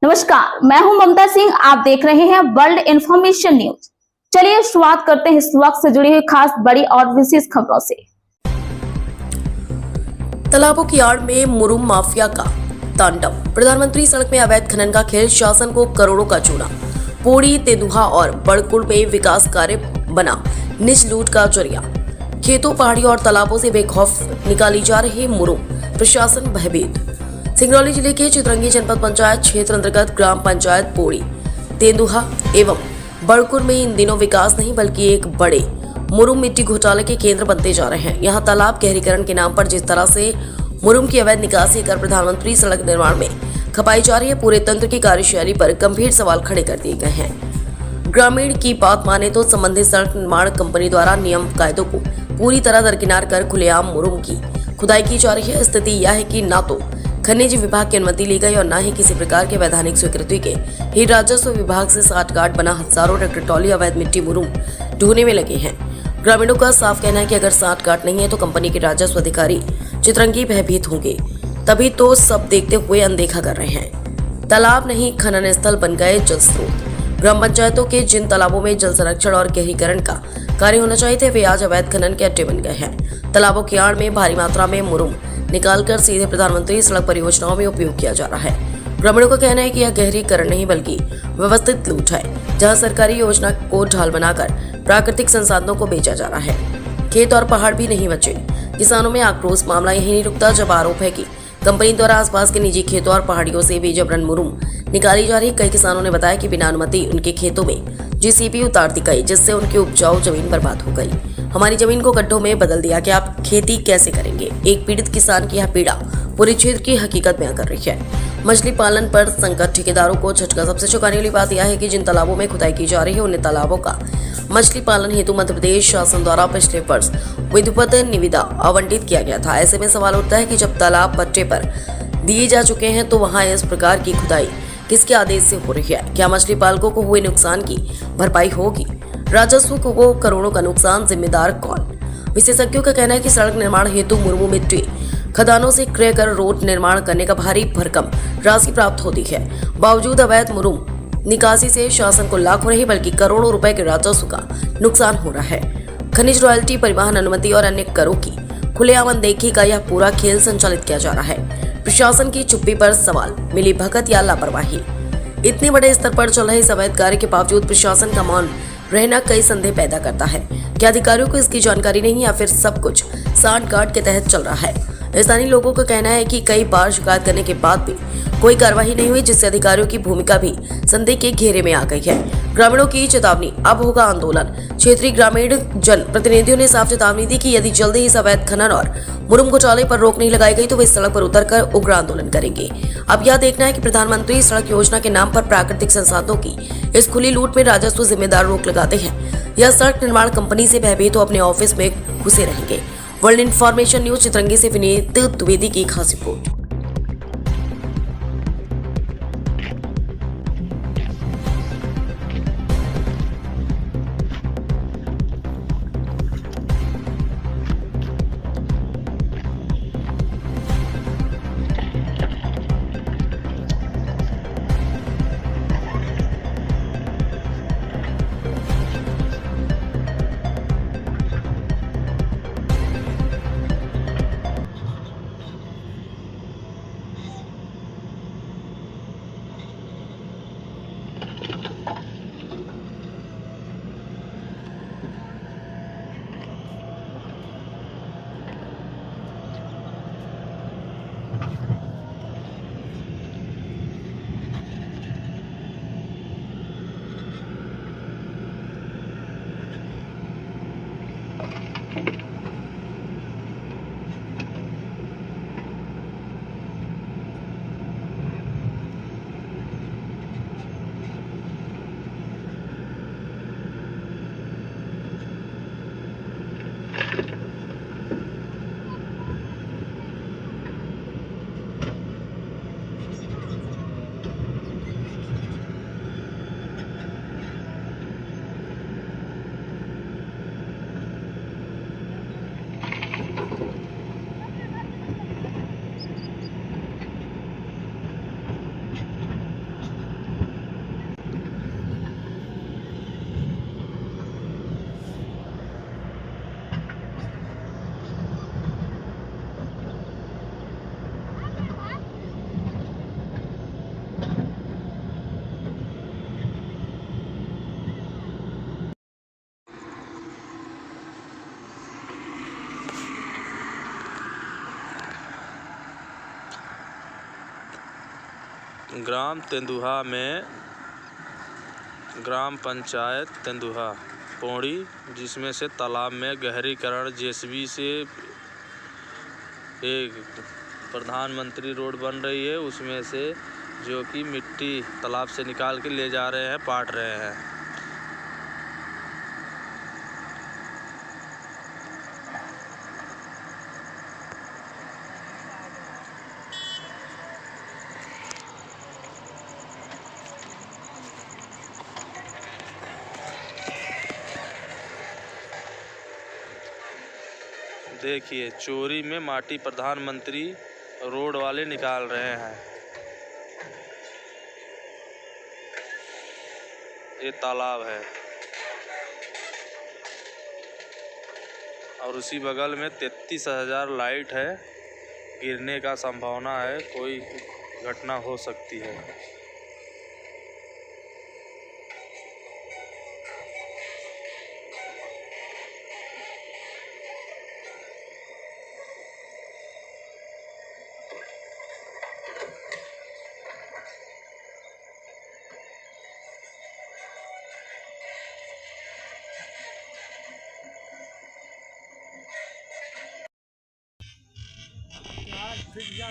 नमस्कार, मैं हूं ममता सिंह। आप देख रहे हैं वर्ल्ड इंफॉर्मेशन न्यूज। चलिए शुरुआत करते हैं इस वक्त से जुड़ी हुई खास बड़ी और विशेष खबरों से। तालाबों की आड़ में मुरुम माफिया का तांडव। प्रधानमंत्री सड़क में अवैध खनन का खेल, शासन को करोड़ों का चूना। पोड़ी, तेंदुहा और बड़कुड़ में विकास कार्य बना निज लूट का जरिया। खेतों, पहाड़ियों और तालाबों से बेखौफ निकाली जा रही मुरुम, प्रशासन भयभीत। सिंगरौली जिले के चितरंगी जनपद पंचायत क्षेत्र अंतर्गत ग्राम पंचायत पोड़ी, तेंदुहा एवं बड़कुड़ में इन दिनों विकास नहीं बल्कि एक बड़े मुरुम मिट्टी घोटाले के केंद्र बनते जा रहे हैं। यहाँ तालाब गहरीकरण के नाम पर जिस तरह से मुरुम की अवैध निकासी कर प्रधानमंत्री सड़क निर्माण में खपाई जा रही है, पूरे तंत्र की कार्यशैली पर गंभीर सवाल खड़े कर दिए गए हैं। ग्रामीण की बात माने तो संबंधित सड़क निर्माण कंपनी द्वारा नियम कायदों को पूरी तरह दरकिनार कर खुलेआम मुरुम की खुदाई की जा रही है। स्थिति यह है कि न तो खनिज विभाग की अनुमति ली गई और न ही किसी प्रकार के वैधानिक स्वीकृति के ही राजस्व विभाग से साठगांठ बना हजारों ट्रैक्टर ट्रॉली अवैध मिट्टी मुरुम ढूंढने में लगे हैं। ग्रामीणों का साफ कहना है कि अगर साठगांठ नहीं है तो कंपनी के राजस्व अधिकारी चितरंगी भयभीत होंगे, तभी तो सब देखते हुए अनदेखा कर रहे हैं। तालाब नहीं, खनन स्थल बन गए जल स्रोत। ग्राम पंचायतों के जिन तालाबों में जल संरक्षण और गहरीकरण का कार्य होना चाहिए थे, वे आज अवैध खनन के अड्डे बन गए हैं। तालाबों की आड़ में भारी मात्रा में मुरुम निकालकर सीधे प्रधानमंत्री सड़क परियोजनाओं में उपयोग किया जा रहा है। ग्रामीणों का कहना है कि यह गहरीकरण नहीं बल्कि व्यवस्थित लूट है, जहां सरकारी योजना को ढाल बनाकर प्राकृतिक संसाधनों को बेचा जा रहा है। खेत और पहाड़ भी नहीं बचे। किसानों में आक्रोश। मामला यही नहीं रुकता जब आरोप है कि कंपनी द्वारा आसपास के निजी खेतों और पहाड़ियों से भी जबरन मुरुम निकाली जा रही। कई किसानों ने बताया कि बिना अनुमति उनके खेतों में जेसीबी उतार दी गई, जिससे उनकी उपजाऊ जमीन बर्बाद हो गई। हमारी जमीन को गड्ढों में बदल दिया कि आप खेती कैसे करेंगे। एक पीड़ित किसान की यह पीड़ा पूरे क्षेत्र की हकीकत बयां कर रही है। मछली पालन पर संकट, ठेकेदारों को झटका। सबसे चौंकाने वाली बात यह है कि जिन तालाबों में खुदाई की जा रही है, उन्हें तालाबों का मछली पालन हेतु मध्य प्रदेश शासन द्वारा पिछले वर्ष विधिवत निविदा आवंटित किया गया था। ऐसे में सवाल उठता है कि जब तालाब पट्टे पर दिए जा चुके हैं तो वहां इस प्रकार की खुदाई किसके आदेश से हो रही है? क्या मछली पालकों को हुए नुकसान की भरपाई होगी? राजस्व को करोड़ों का नुकसान जिम्मेदार कौन? विशेषज्ञों का कहना है कि सड़क निर्माण हेतु मुरुम मिट्टी खदानों से क्रय कर रोड निर्माण करने का भारी भरकम राशि प्राप्त होती है। बावजूद अवैध मुरुम निकासी से शासन को लाखों नहीं बल्कि करोड़ों रुपए के राजस्व का नुकसान हो रहा है। खनिज रॉयल्टी, परिवहन अनुमति और अन्य करों की खुलेआम अनदेखी का यह पूरा खेल संचालित किया जा रहा है। प्रशासन की चुप्पी पर सवाल, मिली भगत या लापरवाही? इतने बड़े स्तर पर चल रहे इस अवैध कार्य के बावजूद प्रशासन का मौन रहना कई संदेह पैदा करता है। क्या अधिकारियों को इसकी जानकारी नहीं या फिर सब कुछ सांठगांठ के तहत चल रहा है? स्थानीय लोगों का कहना है कि कई बार शिकायत करने के बाद भी कोई कार्रवाई नहीं हुई, जिससे अधिकारियों की भूमिका भी संदेह के घेरे में आ गई है। ग्रामीणों की चेतावनी, अब होगा आंदोलन। क्षेत्रीय ग्रामीण जन प्रतिनिधियों ने साफ चेतावनी दी कि यदि जल्द ही इस अवैध खनन और मुरुम घोटाले पर रोक नहीं लगाई गई तो वे सड़क पर उतरकर उग्र आंदोलन करेंगे। अब यह देखना है कि प्रधानमंत्री सड़क योजना के नाम पर प्राकृतिक संसाधनों की इस खुली लूट में राजस्व जिम्मेदार रोक लगाते हैं या सड़क निर्माण कंपनी से भयभीत अपने ऑफिस में घुसे रहेंगे। वर्ल्ड इंफॉर्मेशन न्यूज चितरंगी से विनीत द्विवेदी की खास रिपोर्ट। ग्राम तेंदुहा में ग्राम पंचायत तेंदुहा पौड़ी, जिसमें से तालाब में गहरीकरण जेसीबी से एक प्रधानमंत्री रोड बन रही है, उसमें से जो कि मिट्टी तालाब से निकाल के ले जा रहे हैं, पाट रहे हैं। देखिए, चोरी में माटी प्रधानमंत्री रोड वाले निकाल रहे हैं। ये तालाब है और उसी बगल में 33,000 लाइट है। गिरने का संभावना है, कोई घटना हो सकती है। यार फिर जा